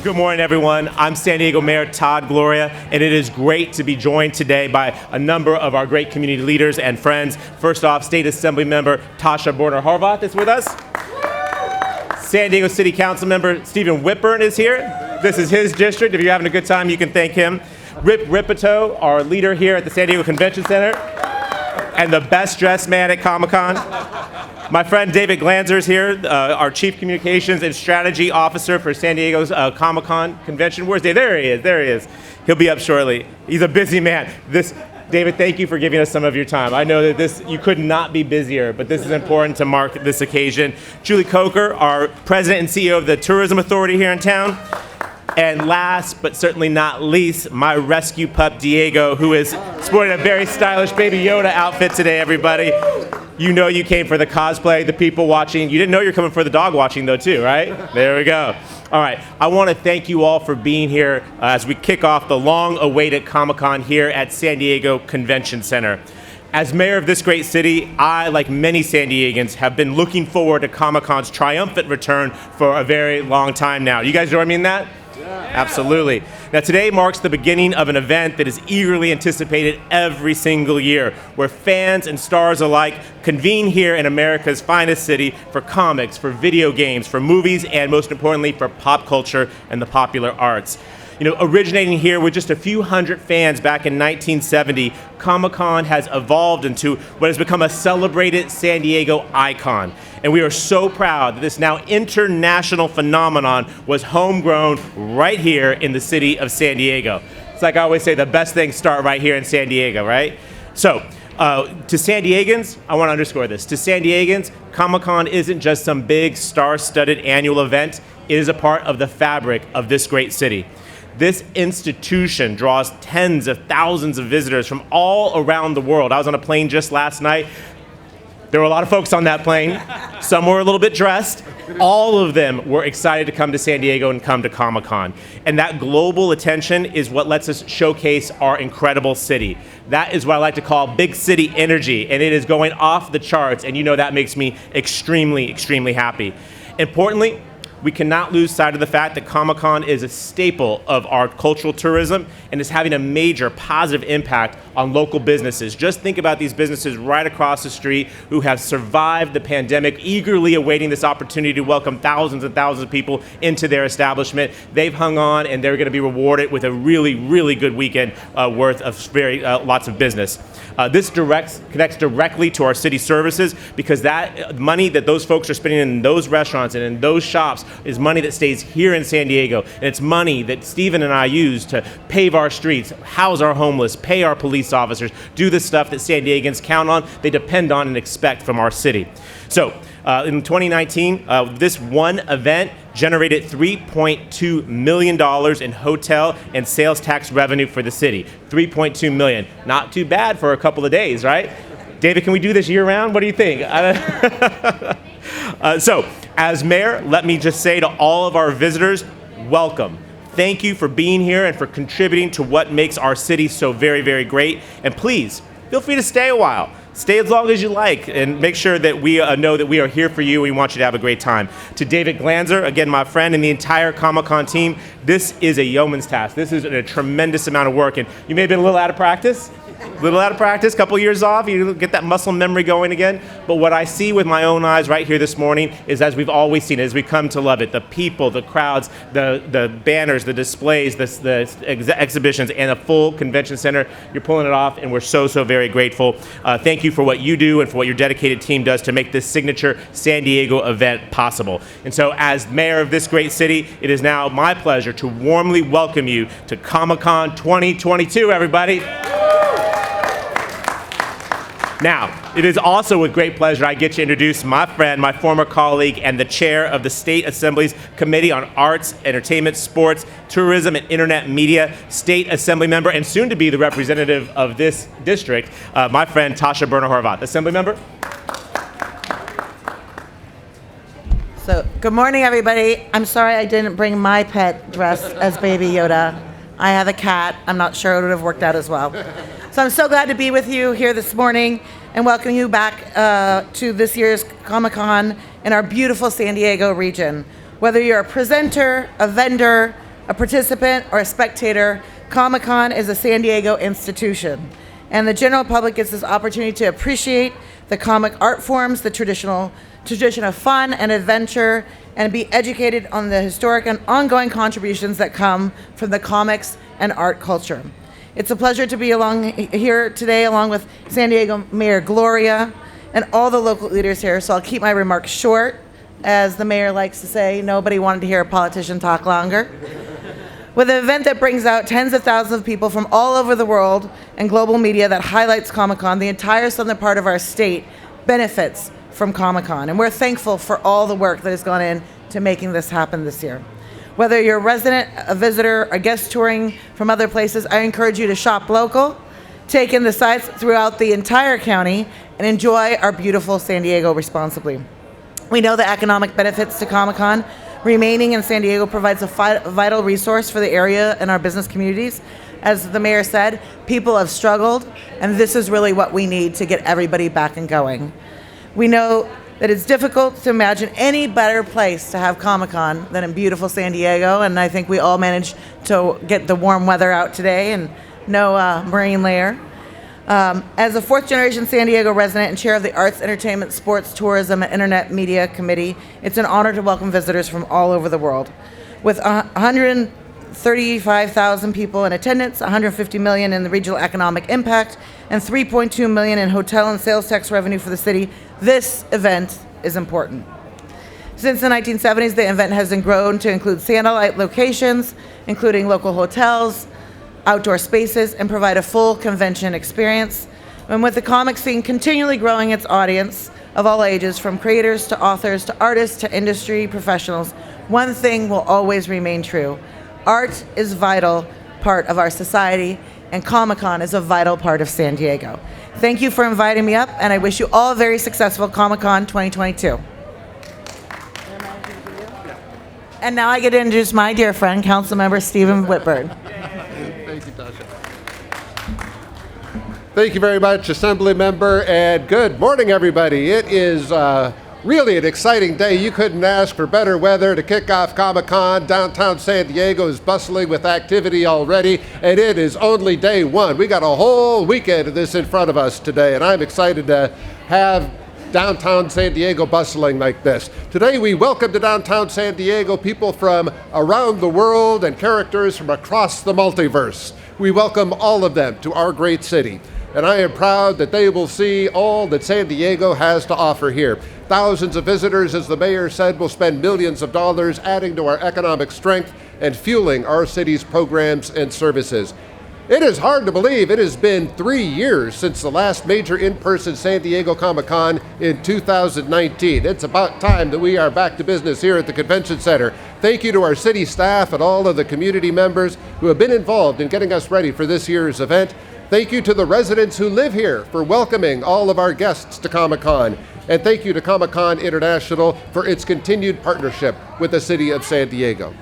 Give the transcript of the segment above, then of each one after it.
Good morning, everyone. I'm San Diego Mayor Todd Gloria, and it is great to be joined today by a number of our great community leaders and friends. First off, State Assembly Member Tasha Borner-Horvath is with us. San Diego City Council Member Stephen Whitburn is here. This is his district. If you're having a good time, you can thank him. Rip Ripito, our leader here at the San Diego Convention Center, and the best dressed man at Comic-Con. My friend David Glanzer is here, our Chief Communications and Strategy Officer for San Diego's Comic-Con convention. Where's Dave? There he is. There he is. He'll be up shortly. He's a busy man. David, thank you for giving us some of your time. I know that you could not be busier, but this is important to mark this occasion. Julie Coker, our President and CEO of the Tourism Authority here in town. And last, but certainly not least, my rescue pup, Diego, who is sporting a very stylish Baby Yoda outfit today, everybody. You know you came for the cosplay, the people watching. You didn't know you're coming for the dog watching, though, too, right? There we go. All right, I want to thank you all for being here as we kick off the long-awaited Comic-Con here at San Diego Convention Center. As mayor of this great city, I, like many San Diegans, have been looking forward to Comic-Con's triumphant return for a very long time now. You guys join me in that? Absolutely. Now today marks the beginning of an event that is eagerly anticipated every single year, where fans and stars alike convene here in America's finest city for comics, for video games, for movies, and most importantly, for pop culture and the popular arts. You know, originating here with just a few hundred fans back in 1970, Comic-Con has evolved into what has become a celebrated San Diego icon. And we are so proud that this now international phenomenon was homegrown right here in the city of San Diego. It's like I always say, the best things start right here in San Diego, right? So, to San Diegans, I want to underscore this. To San Diegans, Comic-Con isn't just some big star-studded annual event. It is a part of the fabric of this great city. This institution draws tens of thousands of visitors from all around the world. I was on a plane just last night. There were a lot of folks on that plane. Some were a little bit dressed. All of them were excited to come to San Diego and come to Comic-Con. And that global attention is what lets us showcase our incredible city. That is what I like to call big city energy, and it is going off the charts, and you know that makes me extremely, extremely happy. Importantly, we cannot lose sight of the fact that Comic-Con is a staple of our cultural tourism and is having a major positive impact on local businesses. Just think about these businesses right across the street who have survived the pandemic, eagerly awaiting this opportunity to welcome thousands and thousands of people into their establishment. They've hung on, and they're going to be rewarded with a really, really good weekend worth of lots of business. This connects directly to our city services, because that money that those folks are spending in those restaurants and in those shops is money that stays here in San Diego. And it's money that Stephen and I use to pave our streets, house our homeless, pay our police officers, do the stuff that San Diegans count on, they depend on and expect from our city. So in 2019, this one event generated $3.2 million in hotel and sales tax revenue for the city. $3.2 million. Not too bad for a couple of days, right? David, can we do this year round? What do you think? So, as mayor, let me just say to all of our visitors, welcome. Thank you for being here and for contributing to what makes our city so very, very great. And please, feel free to stay a while. Stay as long as you like, and make sure that we know that we are here for you. We want you to have a great time. To David Glanzer, again, my friend, and the entire Comic-Con team, this is a yeoman's task. This is a tremendous amount of work, and you may have been a little out of practice. Couple years off, you get that muscle memory going again. But what I see with my own eyes right here this morning is, as we've always seen, as we come to love it, the people, the crowds, the banners, the displays, the exhibitions, and a full convention center. You're pulling it off, and we're so, so very grateful. Thank you for what you do and for what your dedicated team does to make this signature San Diego event possible. And so, as mayor of this great city, it is now my pleasure to warmly welcome you to Comic-Con 2022, everybody. Now, it is also with great pleasure I get to introduce my friend, my former colleague, and the chair of the State Assembly's Committee on Arts, Entertainment, Sports, Tourism, and Internet Media, State Assembly member, and soon to be the representative of this district, my friend Tasha Borner-Horvath. Assembly member. So, good morning, everybody. I'm sorry I didn't bring my pet dressed as Baby Yoda. I have a cat. I'm not sure it would have worked out as well. So I'm so glad to be with you here this morning and welcome you back to this year's Comic-Con in our beautiful San Diego region. Whether you're a presenter, a vendor, a participant, or a spectator, Comic-Con is a San Diego institution, and the general public gets this opportunity to appreciate the comic art forms, the tradition of fun and adventure, and be educated on the historic and ongoing contributions that come from the comics and art culture. It's a pleasure to be here today along with San Diego Mayor Gloria and all the local leaders here, so I'll keep my remarks short. As the mayor likes to say, nobody wanted to hear a politician talk longer. With an event that brings out tens of thousands of people from all over the world and global media that highlights Comic-Con, the entire southern part of our state benefits from Comic-Con, and we're thankful for all the work that has gone into making this happen this year. Whether you're a resident, a visitor, a guest touring from other places, I encourage you to shop local, take in the sights throughout the entire county, and enjoy our beautiful San Diego responsibly. We know the economic benefits to Comic-Con. Remaining in San Diego provides a vital resource for the area and our business communities. As the mayor said, people have struggled, and this is really what we need to get everybody back and going. We know that it's difficult to imagine any better place to have Comic-Con than in beautiful San Diego, and I think we all managed to get the warm weather out today and no marine layer. As a fourth-generation San Diego resident and chair of the Arts, Entertainment, Sports, Tourism, and Internet Media Committee, it's an honor to welcome visitors from all over the world. With 135,000 people in attendance, $150 million in the regional economic impact, and $3.2 million in hotel and sales tax revenue for the city, this event is important. Since the 1970s, the event has been grown to include satellite locations, including local hotels, outdoor spaces, and provide a full convention experience. And with the comic scene continually growing its audience of all ages, from creators to authors to artists to industry professionals, one thing will always remain true. Art is a vital part of our society, and Comic-Con is a vital part of San Diego. Thank you for inviting me up, and I wish you all a very successful Comic-Con 2022. And now I get to introduce my dear friend, Councilmember Stephen Whitburn. Thank you, Tasha. Thank you very much, Assembly Member, and good morning, everybody. It is really an exciting day. You couldn't ask for better weather to kick off Comic-Con. Downtown San Diego is bustling with activity already, and it is only day one. We got a whole weekend of this in front of us today, and I'm excited to have downtown San Diego bustling like this. Today we welcome to downtown San Diego people from around the world and characters from across the multiverse. We welcome all of them to our great city, and I am proud that they will see all that San Diego has to offer here. Thousands of visitors, as the mayor said, will spend millions of dollars adding to our economic strength and fueling our city's programs and services. It is hard to believe it has been 3 years since the last major in-person San Diego Comic-Con in 2019. It's about time that we are back to business here at the Convention Center. Thank you to our city staff and all of the community members who have been involved in getting us ready for this year's event. Thank you to the residents who live here for welcoming all of our guests to Comic-Con. And thank you to Comic-Con International for its continued partnership with the city of San Diego.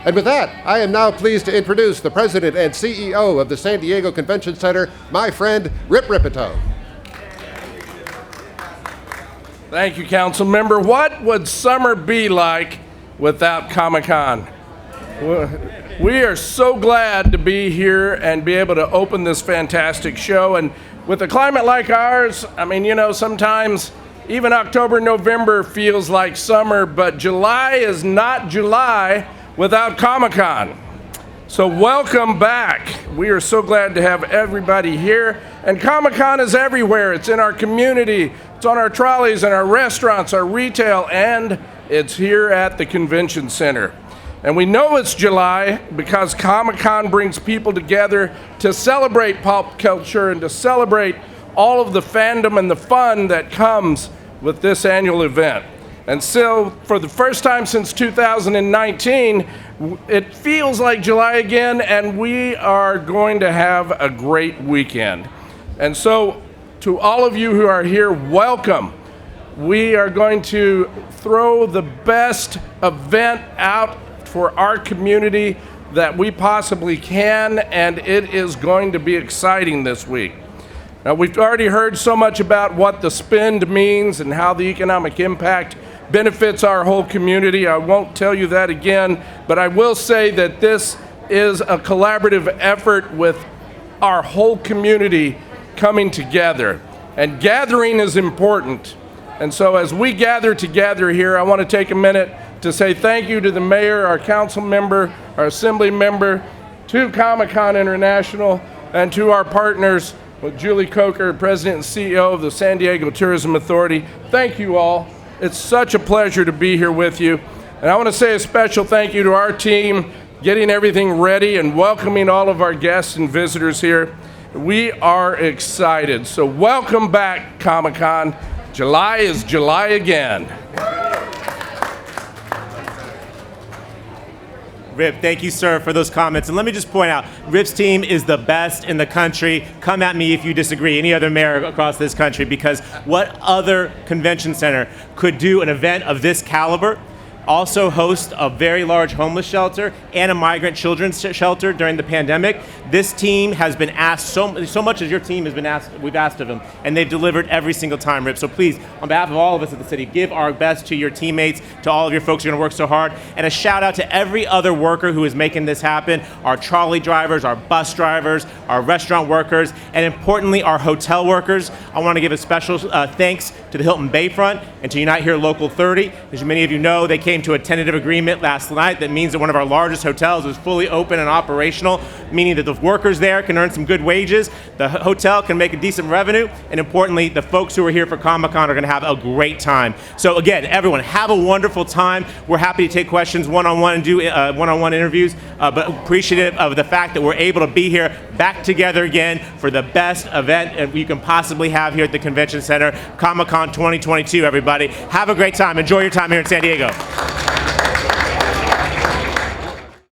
And with that, I am now pleased to introduce the President and CEO of the San Diego Convention Center, my friend Rip Ripito. Thank you, Council Member. What would summer be like without Comic-Con? We are so glad to be here and be able to open this fantastic show. And with a climate like ours, I mean, you know, sometimes even October, November feels like summer, but July is not July without Comic-Con. So welcome back. We are so glad to have everybody here. And Comic-Con is everywhere. It's in our community. It's on our trolleys and our restaurants, our retail, and it's here at the Convention Center. And we know it's July because Comic-Con brings people together to celebrate pop culture and to celebrate all of the fandom and the fun that comes with this annual event. And so, for the first time since 2019, it feels like July again, and we are going to have a great weekend. And so, to all of you who are here, welcome. We are going to throw the best event out for our community that we possibly can, and it is going to be exciting this week. Now, we've already heard so much about what the spend means and how the economic impact benefits our whole community. I won't tell you that again, but I will say that this is a collaborative effort with our whole community coming together. And gathering is important. And so as we gather together here, I want to take a minute to say thank you to the mayor, our council member, our assembly member, to Comic-Con International, and to our partners with Julie Coker, President and CEO of the San Diego Tourism Authority. Thank you all. It's such a pleasure to be here with you. And I want to say a special thank you to our team, getting everything ready and welcoming all of our guests and visitors here. We are excited. So welcome back, Comic-Con. July is July again. Rip, thank you, sir, for those comments. And let me just point out, Rip's team is the best in the country. Come at me if you disagree, any other mayor across this country, because what other convention center could do an event of this caliber, also host a very large homeless shelter and a migrant children's shelter during the pandemic? This team has been asked, so much as your team has been asked, we've asked of them, and they've delivered every single time, Rip. So please, on behalf of all of us at the city, give our best to your teammates, to all of your folks who are gonna work so hard, and a shout out to every other worker who is making this happen, our trolley drivers, our bus drivers, our restaurant workers, and importantly, our hotel workers. I wanna give a special thanks to the Hilton Bayfront and to Unite Here Local 30. As many of you know, they came to a tentative agreement last night that means that one of our largest hotels is fully open and operational, meaning that the workers there can earn some good wages, the hotel can make a decent revenue, and importantly, the folks who are here for Comic-Con are gonna have a great time. So again, everyone, have a wonderful time. We're happy to take questions one-on-one and do one-on-one interviews, but appreciative of the fact that we're able to be here back together again for the best event you can possibly have here at the Convention Center, Comic-Con 2022, everybody. Have a great time. Enjoy your time here in San Diego.